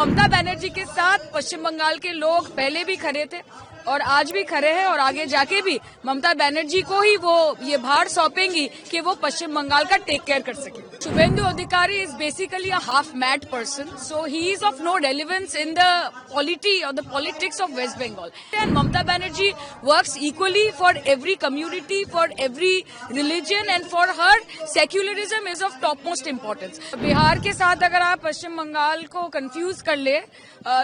ममता बनर्जी के साथ पश्चिम बंगाल के लोग पहले भी खड़े थे और आज भी खड़े हैं और आगे जाके भी ममता बनर्जी को ही वो ये भार सौंपेंगी कि वो पश्चिम बंगाल का टेक केयर कर सके। शुभेंदु अधिकारी is basically a half mad person, so he is of no relevance in the polity or the politics of West Bengal. And Mamata Banerjee works equally for every community, for every religion, and for her secularism is of topmost importance. Bihar के साथ अगर आप पश्चिम बंगाल को confuse कर ले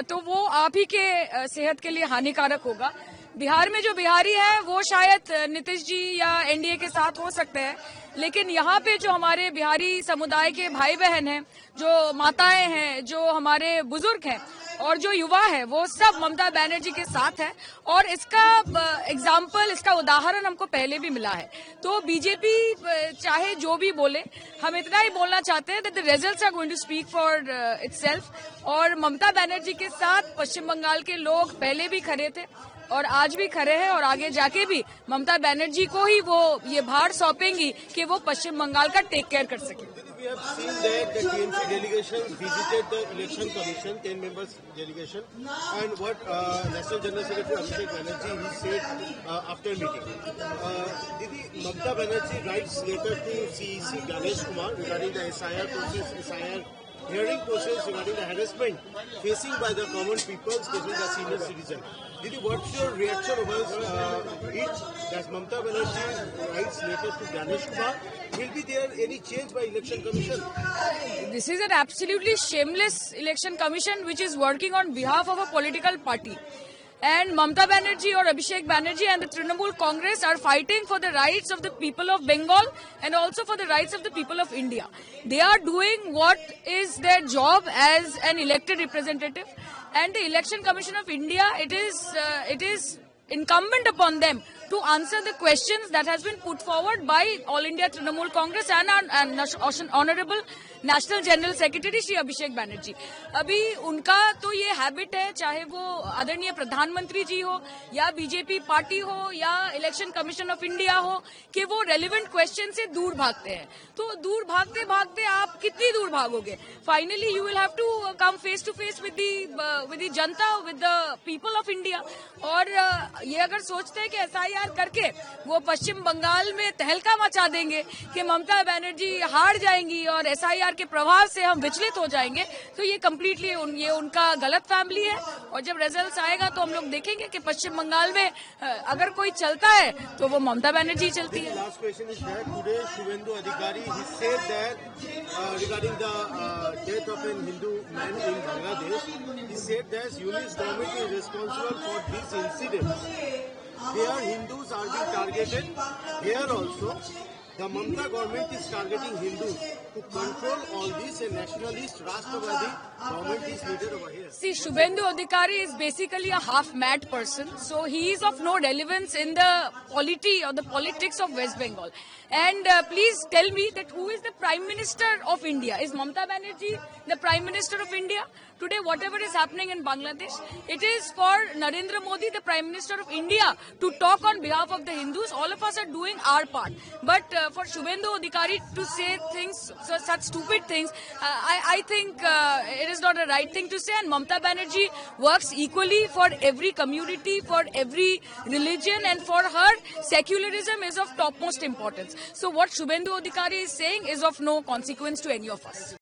तो वो आप ही के सेहत के लिए हानिकारक होगा। बिहार में जो बिहारी है वो शायद नीतीश जी या एनडीए के साथ हो सकते हैं, लेकिन यहाँ पे जो हमारे बिहारी समुदाय के भाई बहन हैं, जो माताएं हैं, जो हमारे बुजुर्ग हैं और जो युवा है, वो सब ममता बनर्जी के साथ है। और इसका एग्जाम्पल, इसका उदाहरण हमको पहले भी मिला है। तो बीजेपी चाहे जो भी बोले, हम इतना ही बोलना चाहते हैं that the results are going to speak for itself. और ममता बनर्जी के साथ पश्चिम बंगाल के लोग पहले भी खड़े थे और आज भी खड़े हैं और आगे जाके भी ममता बनर्जी को ही वो ये भार सौंपेंगी कि वो पश्चिम बंगाल का टेक केयर कर सके। We have seen that the TMC delegation visited the election commission, 10 members delegation, and what National General Secretary Abhishek Banerjee he said after meeting. Didi, Mamata Banerjee writes letter to CEC Ganesh Kumar regarding the SIR process, SIR hearing process regarding the harassment facing by the common people, especially the senior citizen. Didi, what's your reaction over it? That Mamata Banerjee writes letter to Ganesh Kumar. Will be there any change by election commission? This is an absolutely shameless election commission which is working on behalf of a political party. And Mamata Banerjee or Abhishek Banerjee and the Trinamool Congress are fighting for the rights of the people of Bengal and also for the rights of the people of India. They are doing what is their job as an elected representative, and the Election Commission of India, it is incumbent upon them to answer the questions that has been put forward by All India Trinamool Congress and our Honorable national general secretary Shri Abhishek Banerjee. अभी उनका तो ये habit है, चाहे वो आदरणीय प्रधानमंत्री जी हो या बीजेपी पार्टी हो या इलेक्शन कमीशन ऑफ इंडिया हो, कि वो रेलेवेंट क्वेश्चन से दूर भागते हैं। तो दूर भागते भागते आप कितनी दूर भागोगे? Finally you will have to come face to face with the janata, with the people of India. और ये अगर सोचते हैं कि SIR करके वो पश्चिम बंगाल में तहलका मचा देंगे कि ममता बनर्जी हार जाएंगी और SIR के प्रभाव से हम विचलित हो जाएंगे, तो ये कम्प्लीटली ये उनका गलत फैमिली है। और जब रिजल्ट्स आएगा तो हम लोग देखेंगे कि पश्चिम बंगाल में अगर कोई चलता है तो वो ममता बनर्जी चलती है। Last question is that today Shubhendu Adhikari he said that regarding the death of an Hindu man in Bangladesh, he said that UNIS government is responsible for these incidents. There Hindus are being targeted. Here also the Mamata government is targeting Hindus to control all this, and nationalist Rashtrabadi government is needed over here. See, Shubhendu Adhikari is basically a half mad person, so he is of no relevance in the polity or the politics of West Bengal. And please tell me that who is the Prime Minister of India? Is Mamata Banerjee the Prime Minister of India? Today, whatever is happening in Bangladesh, it is for Narendra Modi, the Prime Minister of India, to talk on behalf of the Hindus. All of us are doing our part. But for Shubhendu Adhikari to say things, such stupid things, I think it is not a right thing to say. And Mamata Banerjee works equally for every community, for every religion, and for her, secularism is of topmost importance. So what Shubhendu Adhikari is saying is of no consequence to any of us.